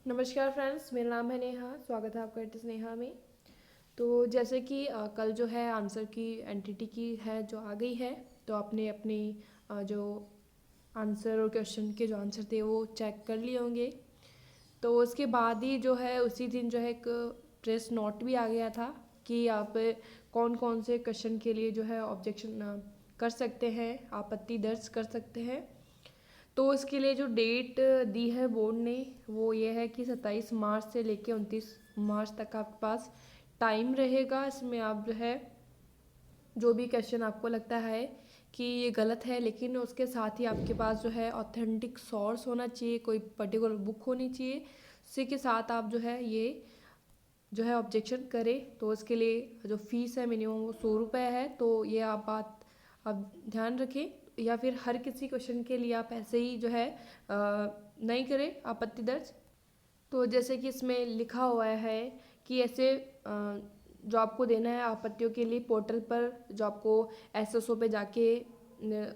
नमस्कार फ्रेंड्स, मेरा नाम है नेहा। स्वागत है आपका इट नेहा में। तो जैसे कि कल जो है आंसर की एंटिटी की है जो आ गई है, तो आपने अपनी जो आंसर और क्वेश्चन के जो आंसर थे वो चेक कर लिए होंगे। तो उसके बाद ही जो है उसी दिन जो है एक प्रेस नोट भी आ गया था कि आप कौन कौन से क्वेश्चन के लिए जो है ऑब्जेक्शन कर सकते हैं, आपत्ति दर्ज कर सकते हैं। तो इसके लिए जो डेट दी है बोर्ड ने वो ये है कि 27 मार्च से लेके 29 मार्च तक आपके पास टाइम रहेगा। इसमें आप जो है जो भी क्वेश्चन आपको लगता है कि ये गलत है, लेकिन उसके साथ ही आपके पास जो है ऑथेंटिक सोर्स होना चाहिए, कोई पर्टिकुलर बुक होनी चाहिए, उसी के साथ आप जो है ये जो है ऑब्जेक्शन करें। तो इसके लिए जो फीस है मिनिमम वो 100 रुपये है। तो ये आप बात आप ध्यान रखें, या फिर हर किसी क्वेश्चन के लिए आप ऐसे ही जो है नहीं करें आपत्ति दर्ज। तो जैसे कि इसमें लिखा हुआ है कि ऐसे जो आपको देना है आपत्तियों के लिए पोर्टल पर जो आपको एसएसओ पे जाके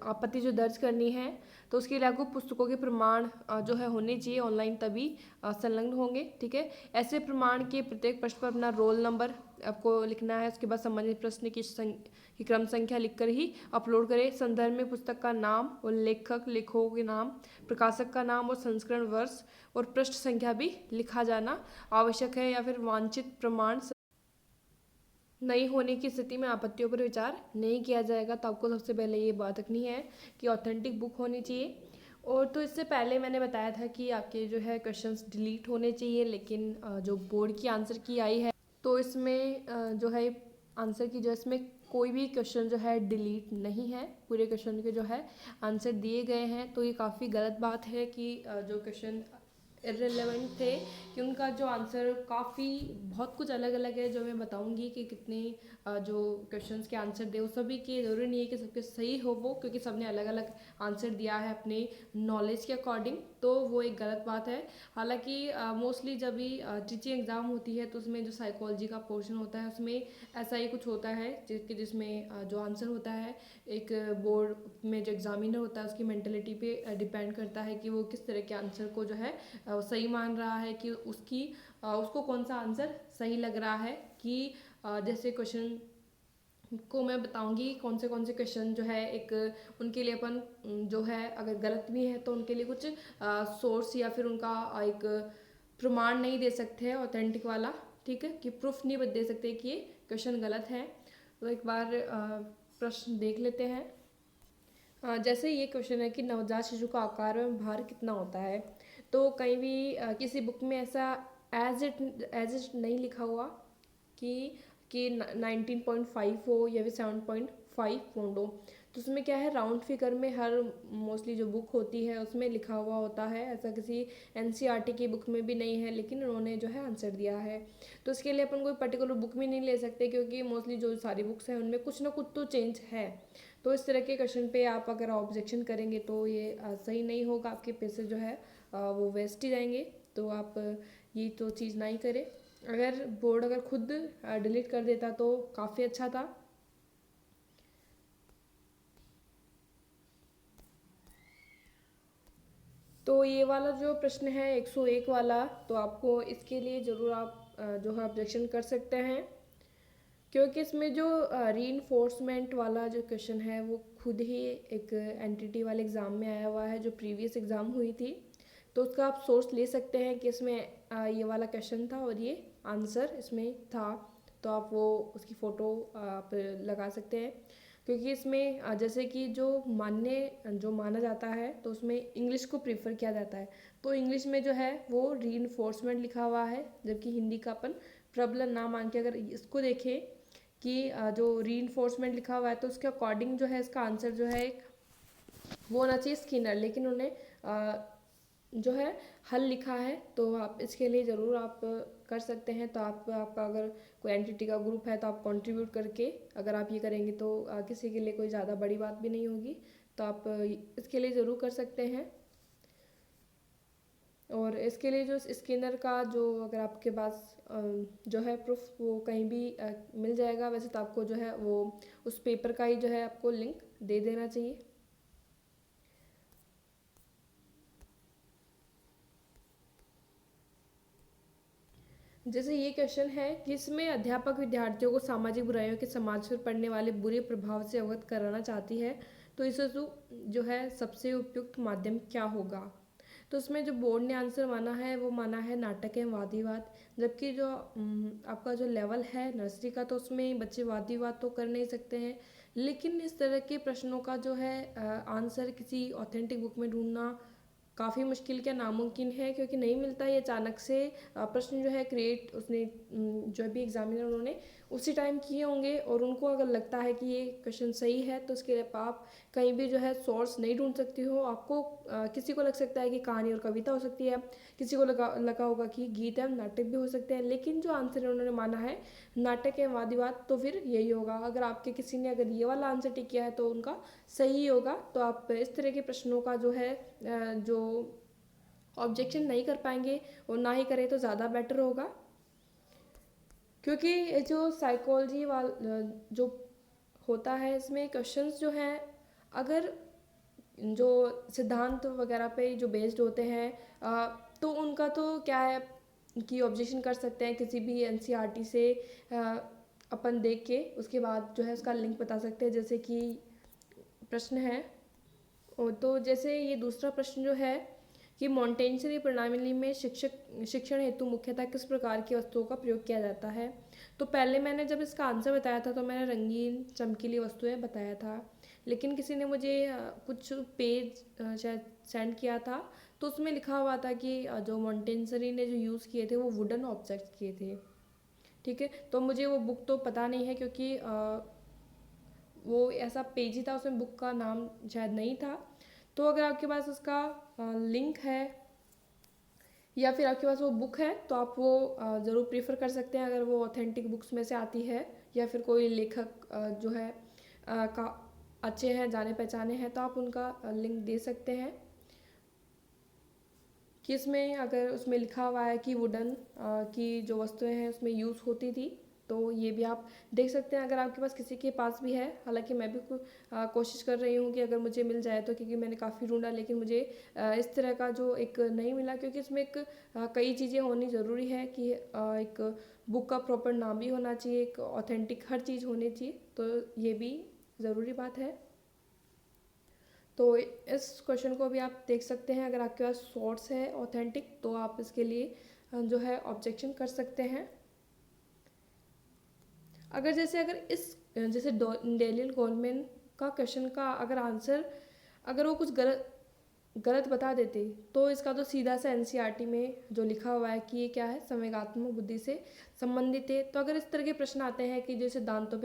आपत्ति जो दर्ज करनी है, तो उसके लिए आपको पुस्तकों के प्रमाण जो है होने चाहिए ऑनलाइन, तभी संलग्न होंगे। ठीक है, ऐसे प्रमाण के प्रत्येक प्रश्न पर अपना रोल नंबर आपको लिखना है। उसके बाद संबंधित प्रश्न की क्रम संख्या लिखकर ही अपलोड करें। संदर्भ में पुस्तक का नाम और लेखक लेखकों के नाम, प्रकाशक का नाम और संस्करण वर्ष और पृष्ठ संख्या भी लिखा जाना आवश्यक है। या फिर वांछित प्रमाण नहीं होने की स्थिति में आपत्तियों पर विचार नहीं किया जाएगा। तो आपको सबसे पहले ये बात रखनी है कि ऑथेंटिक बुक होनी चाहिए। और तो इससे पहले मैंने बताया था कि आपके जो है क्वेश्चंस डिलीट होने चाहिए, लेकिन जो बोर्ड की आंसर की आई है तो इसमें जो है आंसर की जो इसमें कोई भी क्वेश्चन जो है डिलीट नहीं है, पूरे क्वेश्चन के जो है आंसर दिए गए हैं। तो ये काफ़ी गलत बात है कि जो क्वेश्चन इररिलेवेंट थे कि उनका जो आंसर काफ़ी बहुत कुछ अलग अलग है, जो मैं बताऊंगी कि कितने जो क्वेश्चंस के आंसर दे, वो सभी के ज़रूरी नहीं है कि सबके सही हो वो, क्योंकि सबने अलग अलग आंसर दिया है अपने नॉलेज के अकॉर्डिंग। तो वो एक गलत बात है। हालांकि मोस्टली जब भी टीचिंग एग्ज़ाम होती है तो उसमें जो साइकोलॉजी का पोर्शन होता है उसमें ऐसा ही कुछ होता है जिसमें जो आंसर होता है एक बोर्ड में जो एग्जामिनर होता है उसकी मेंटलिटी पे डिपेंड करता है कि वो किस तरह के आंसर को जो है सही मान रहा है, कि उसको कौन सा आंसर सही लग रहा है। कि जैसे क्वेश्चन को मैं बताऊंगी कौन से क्वेश्चन जो है एक उनके लिए अपन जो है अगर गलत भी है तो उनके लिए कुछ सोर्स या फिर उनका एक प्रमाण नहीं दे सकते हैं ऑथेंटिक वाला। ठीक है, कि प्रूफ नहीं दे सकते कि ये क्वेश्चन गलत है। तो एक बार प्रश्न देख लेते हैं। जैसे ये क्वेश्चन है कि नवजात शिशु का आकार एवं भार कितना होता है। तो कहीं भी किसी बुक में ऐसा एज इट नहीं लिखा हुआ कि 19.5 हो या फिर 7.5 पाउंड हो। तो उसमें क्या है, राउंड फिगर में हर मोस्टली जो बुक होती है उसमें लिखा हुआ होता है। ऐसा किसी एनसीईआरटी की बुक में भी नहीं है, लेकिन उन्होंने जो है आंसर दिया है। तो इसके लिए अपन कोई पर्टिकुलर बुक भी नहीं ले सकते, क्योंकि मोस्टली जो सारी बुक्स हैं उनमें कुछ ना कुछ तो चेंज है। तो इस तरह के क्वेश्चन पे आप अगर ऑब्जेक्शन करेंगे तो ये सही नहीं होगा, आपके पैसे जो है वो वेस्ट ही जाएंगे। तो आप ये तो चीज़ नहीं करें। अगर बोर्ड अगर खुद डिलीट कर देता तो काफ़ी अच्छा था। तो ये वाला जो प्रश्न है 101 वाला, तो आपको इसके लिए ज़रूर आप जो है ऑब्जेक्शन कर सकते हैं, क्योंकि इसमें जो रीइंफोर्समेंट वाला जो क्वेश्चन है वो खुद ही एक एंटिटी वाले एग्ज़ाम में आया हुआ है जो प्रीवियस एग्ज़ाम हुई थी। तो उसका आप सोर्स ले सकते हैं कि इसमें ये वाला क्वेश्चन था और ये आंसर इसमें था। तो आप वो उसकी फ़ोटो आप लगा सकते हैं, क्योंकि इसमें जैसे कि जो माना जाता है तो उसमें इंग्लिश को प्रीफर किया जाता है। तो इंग्लिश में जो है वो रीइंफोर्समेंट लिखा हुआ है, जबकि हिंदी का अपन प्रबलन ना मान के अगर इसको देखें कि जो रीइंफोर्समेंट लिखा हुआ है तो उसके अकॉर्डिंग जो है इसका आंसर जो है वो होना चाहिए स्किनर, लेकिन उन्हें जो है हल लिखा है। तो आप इसके लिए ज़रूर आप कर सकते हैं। तो आपका अगर कोई एंटिटी का ग्रुप है तो आप कंट्रीब्यूट करके अगर आप ये करेंगे तो किसी के लिए कोई ज़्यादा बड़ी बात भी नहीं होगी। तो आप इसके लिए ज़रूर कर सकते हैं। और इसके लिए जो स्किनर का जो अगर आपके पास जो है प्रूफ वो कहीं भी मिल जाएगा। वैसे तो आपको जो है वो उस पेपर का ही जो है आपको लिंक दे देना चाहिए। जैसे ये क्वेश्चन है कि इसमें अध्यापक विद्यार्थियों को सामाजिक बुराइयों के समाज पर पड़ने वाले बुरे प्रभाव से अवगत कराना चाहती है, तो इससे जो है सबसे उपयुक्त माध्यम क्या होगा। तो उसमें जो बोर्ड ने आंसर माना है वो माना है नाटक एवं वाद विवाद। जबकि जो आपका जो लेवल है नर्सरी का, तो उसमें बच्चे वाद विवाद तो कर नहीं सकते हैं, लेकिन इस तरह के प्रश्नों का जो है आंसर किसी ऑथेंटिक बुक में ढूंढना काफ़ी मुश्किल क्या नामुमकिन है, क्योंकि नहीं मिलता। ये अचानक से प्रश्न जो है क्रिएट उसने जो भी एग्जामिनर उन्होंने उसी टाइम किए होंगे, और उनको अगर लगता है कि ये क्वेश्चन सही है तो उसके लिए आप कहीं भी जो है सोर्स नहीं ढूंढ सकती हो। आपको किसी को लग सकता है कि कहानी और कविता हो सकती है, किसी को लगा होगा कि गीत एवं नाटक भी हो सकते हैं, लेकिन जो आंसर उन्होंने माना है नाटक एवं वाद विवाद, तो फिर यही होगा। अगर आपके किसी ने अगर ये वाला आंसर टिक किया है तो उनका सही होगा। तो आप इस तरह के प्रश्नों का जो है जो ऑब्जेक्शन नहीं कर पाएंगे, और ना ही करें तो ज़्यादा बेटर होगा। क्योंकि ये जो साइकोलॉजी जो होता है, इसमें क्वेश्चंस जो हैं अगर जो सिद्धांत वगैरह पे जो बेस्ड होते हैं, तो उनका तो क्या है कि ऑब्जेक्शन कर सकते हैं किसी भी एनसीईआरटी से अपन देख के उसके बाद जो है उसका लिंक बता सकते हैं। जैसे कि प्रश्न है, तो जैसे ये दूसरा प्रश्न जो है कि मॉन्टेसरी प्रणाली में शिक्षण हेतु मुख्यतः किस प्रकार की वस्तुओं का प्रयोग किया जाता है। तो पहले मैंने जब इसका आंसर बताया था तो मैंने रंगीन चमकीली वस्तुएं बताया था, लेकिन किसी ने मुझे कुछ पेज शायद सेंड किया था, तो उसमें लिखा हुआ था कि जो मॉन्टेसरी ने जो यूज़ किए थे वो वुडन ऑब्जेक्ट्स किए थे। ठीक है, तो मुझे वो बुक तो पता नहीं है, क्योंकि वो ऐसा पेज ही था, उसमें बुक का नाम शायद नहीं था। तो अगर आपके पास उसका लिंक है या फिर आपके पास वो बुक है तो आप वो ज़रूर प्रीफर कर सकते हैं, अगर वो ऑथेंटिक बुक्स में से आती है, या फिर कोई लेखक जो है का अच्छे हैं, जाने पहचाने हैं, तो आप उनका लिंक दे सकते हैं कि इसमें अगर उसमें लिखा हुआ है कि वुडन की जो वस्तुएं हैं उसमें यूज़ होती थी, तो ये भी आप देख सकते हैं अगर आपके पास किसी के पास भी है। हालांकि मैं भी कोशिश कर रही हूँ कि अगर मुझे मिल जाए तो, क्योंकि मैंने काफ़ी ढूंढा लेकिन मुझे इस तरह का जो एक नहीं मिला, क्योंकि इसमें एक कई चीज़ें होनी ज़रूरी है कि एक बुक का प्रॉपर नाम भी होना चाहिए, एक ऑथेंटिक हर चीज़ होनी चाहिए, तो ये भी ज़रूरी बात है। तो इस क्वेश्चन को भी आप देख सकते हैं, अगर आपके पास सोर्स है ऑथेंटिक तो आप इसके लिए जो है ऑब्जेक्शन कर सकते हैं। अगर जैसे डेनियल गोलमैन का क्वेश्चन का अगर आंसर अगर वो कुछ गलत बता देते, तो इसका तो सीधा सा एनसीईआरटी में जो लिखा हुआ है कि ये क्या है, संवेगात्मक बुद्धि से संबंधित है। तो अगर इस तरह के प्रश्न आते हैं कि जो सिद्धांतों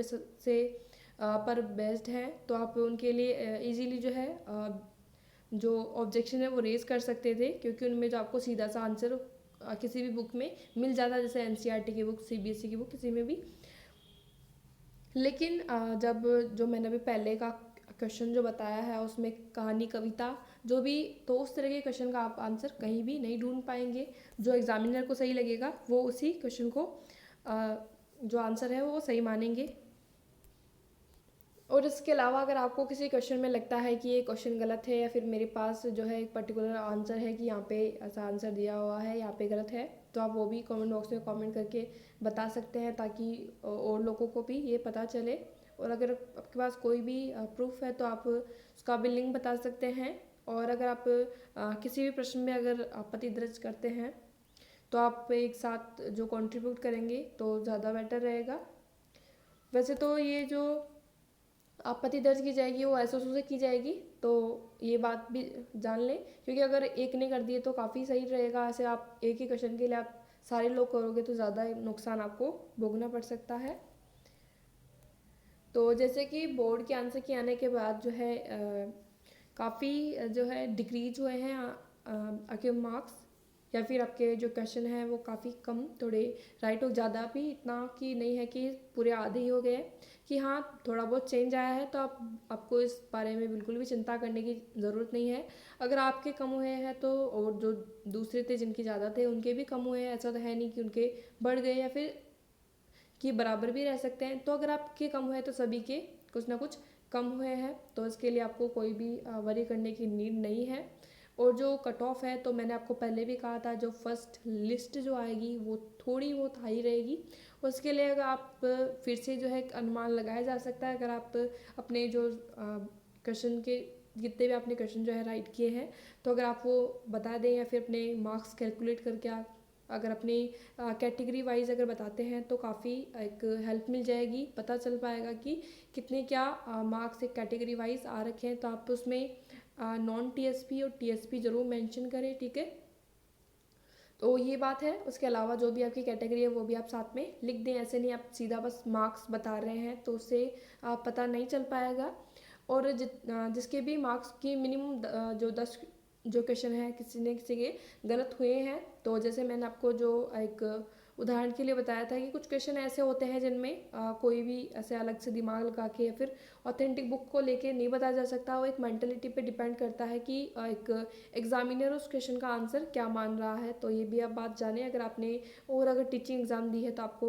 पर बेस्ड है, तो आप उनके लिए इजीली जो है जो ऑब्जेक्शन है वो रेज कर सकते थे, क्योंकि उनमें जो आपको सीधा सा आंसर किसी भी बुक में मिल जाता, जैसे एनसीईआरटी की बुक, सीबीएसई की बुक, किसी में भी। लेकिन जब जो मैंने अभी पहले का क्वेश्चन जो बताया है उसमें कहानी कविता जो भी, तो उस तरह के क्वेश्चन का आप आंसर कहीं भी नहीं ढूंढ पाएंगे। जो एग्जामिनर को सही लगेगा वो उसी क्वेश्चन को जो आंसर है वो सही मानेंगे। और इसके अलावा अगर आपको किसी क्वेश्चन में लगता है कि ये क्वेश्चन गलत है, या फिर मेरे पास जो है एक पर्टिकुलर आंसर है कि यहाँ पे ऐसा आंसर दिया हुआ है, यहाँ पे गलत है, तो आप वो भी कमेंट बॉक्स में कमेंट करके बता सकते हैं, ताकि और लोगों को भी ये पता चले। और अगर आपके पास कोई भी प्रूफ है तो आप उसका भी लिंक बता सकते हैं। और अगर आप किसी भी प्रश्न में अगर आपत्ति दर्ज करते हैं तो आप एक साथ जो कंट्रीब्यूट करेंगे तो ज़्यादा बेटर रहेगा। वैसे तो ये जो आपत्ति दर्ज की जाएगी वो एसओसू से की जाएगी, तो ये बात भी जान लें, क्योंकि अगर एक ने कर दिए तो काफ़ी सही रहेगा। ऐसे आप एक ही क्वेश्चन के लिए आप सारे लोग करोगे तो ज़्यादा नुकसान आपको भोगना पड़ सकता है। तो जैसे कि बोर्ड के आंसर के आने के बाद जो है काफ़ी जो है डिक्रीज हुए हैं आपके मार्क्स, या फिर आपके जो क्वेश्चन हैं वो काफ़ी कम, थोड़े राइट हो, ज़्यादा भी इतना कि नहीं है कि पूरे आधे ही हो गए, कि हाँ थोड़ा बहुत चेंज आया है। तो आपको इस बारे में बिल्कुल भी चिंता करने की ज़रूरत नहीं है। अगर आपके कम हुए हैं तो, और जो दूसरे थे जिनके ज़्यादा थे उनके भी कम हुए हैं, ऐसा तो है नहीं कि उनके बढ़ गए या फिर कि बराबर भी रह सकते हैं। तो अगर आपके कम हुए तो सभी के कुछ ना कुछ कम हुए हैं, तो इसके लिए आपको कोई भी वरी करने की नीड नहीं है। और जो कट ऑफ है तो मैंने आपको पहले भी कहा था, जो फर्स्ट लिस्ट जो आएगी वो थोड़ी बहुत हाई रहेगी। उसके लिए अगर आप फिर से जो है एक अनुमान लगाया जा सकता है, अगर आप अपने जो क्वेश्चन के जितने भी आपने क्वेश्चन जो है राइट किए हैं, तो अगर आप वो बता दें या फिर अपने मार्क्स कैलकुलेट करके आप अगर अपनी कैटेगरी वाइज अगर बताते हैं तो काफ़ी एक हेल्प मिल जाएगी, पता चल पाएगा कि कितने क्या मार्क्स एक कैटेगरी वाइज आ रखे हैं। तो आप उसमें नॉन टीएसपी और टीएसपी ज़रूर मेंशन करें, ठीक है। तो ये बात है। उसके अलावा जो भी आपकी कैटेगरी है वो भी आप साथ में लिख दें, ऐसे नहीं आप सीधा बस मार्क्स बता रहे हैं तो उससे पता नहीं चल पाएगा। और जिसके भी मार्क्स की मिनिमम जो 10 जो क्वेश्चन है किसी न किसी के गलत हुए हैं, तो जैसे मैंने आपको जो एक उदाहरण के लिए बताया था कि कुछ क्वेश्चन ऐसे होते हैं जिनमें कोई भी ऐसे अलग से दिमाग लगा के या फिर ऑथेंटिक बुक को लेके नहीं बताया जा सकता। वो एक मेंटलिटी पे डिपेंड करता है कि एक एग्जामिनर उस क्वेश्चन का आंसर क्या मान रहा है। तो ये भी आप बात जाने, अगर आपने और अगर टीचिंग एग्ज़ाम दी है तो आपको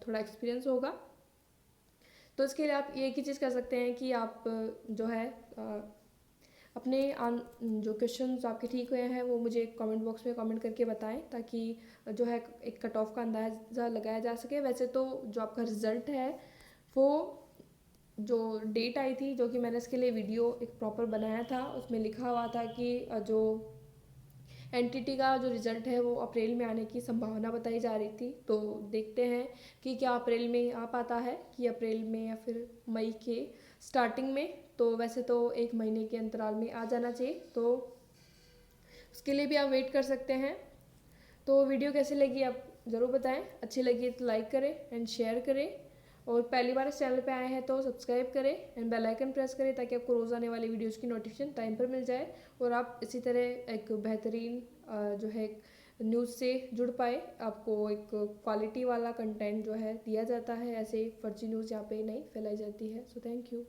थोड़ा एक्सपीरियंस होगा। तो इसके लिए आप एक ही चीज़ कर सकते हैं कि आप जो है अपने जो क्वेश्चंस आपके ठीक हुए हैं वो मुझे कमेंट बॉक्स में कमेंट करके बताएं, ताकि जो है एक कट ऑफ का अंदाज़ा लगाया जा सके। वैसे तो जो आपका रिज़ल्ट है वो जो डेट आई थी, जो कि मैंने इसके लिए वीडियो एक प्रॉपर बनाया था, उसमें लिखा हुआ था कि जो एनटीटी का जो रिज़ल्ट है वो अप्रैल में आने की संभावना बताई जा रही थी। तो देखते हैं कि क्या अप्रैल में आ पाता है कि अप्रैल में या फिर मई के स्टार्टिंग में। तो वैसे तो 1 महीने के अंतराल में आ जाना चाहिए, तो उसके लिए भी आप वेट कर सकते हैं। तो वीडियो कैसी लगी आप ज़रूर बताएं, अच्छी लगी तो लाइक करें एंड शेयर करें, और पहली बार इस चैनल पे आए हैं तो सब्सक्राइब करें एंड बेल आइकन प्रेस करें, ताकि आपको रोज़ आने वाली वीडियोज़ की नोटिफिकेशन टाइम पर मिल जाए और आप इसी तरह एक बेहतरीन जो है न्यूज़ से जुड़ पाए। आपको एक क्वालिटी वाला कंटेंट जो है दिया जाता है, ऐसे फर्जी न्यूज़ यहाँ पे नहीं फैलाई जाती है। So thank you.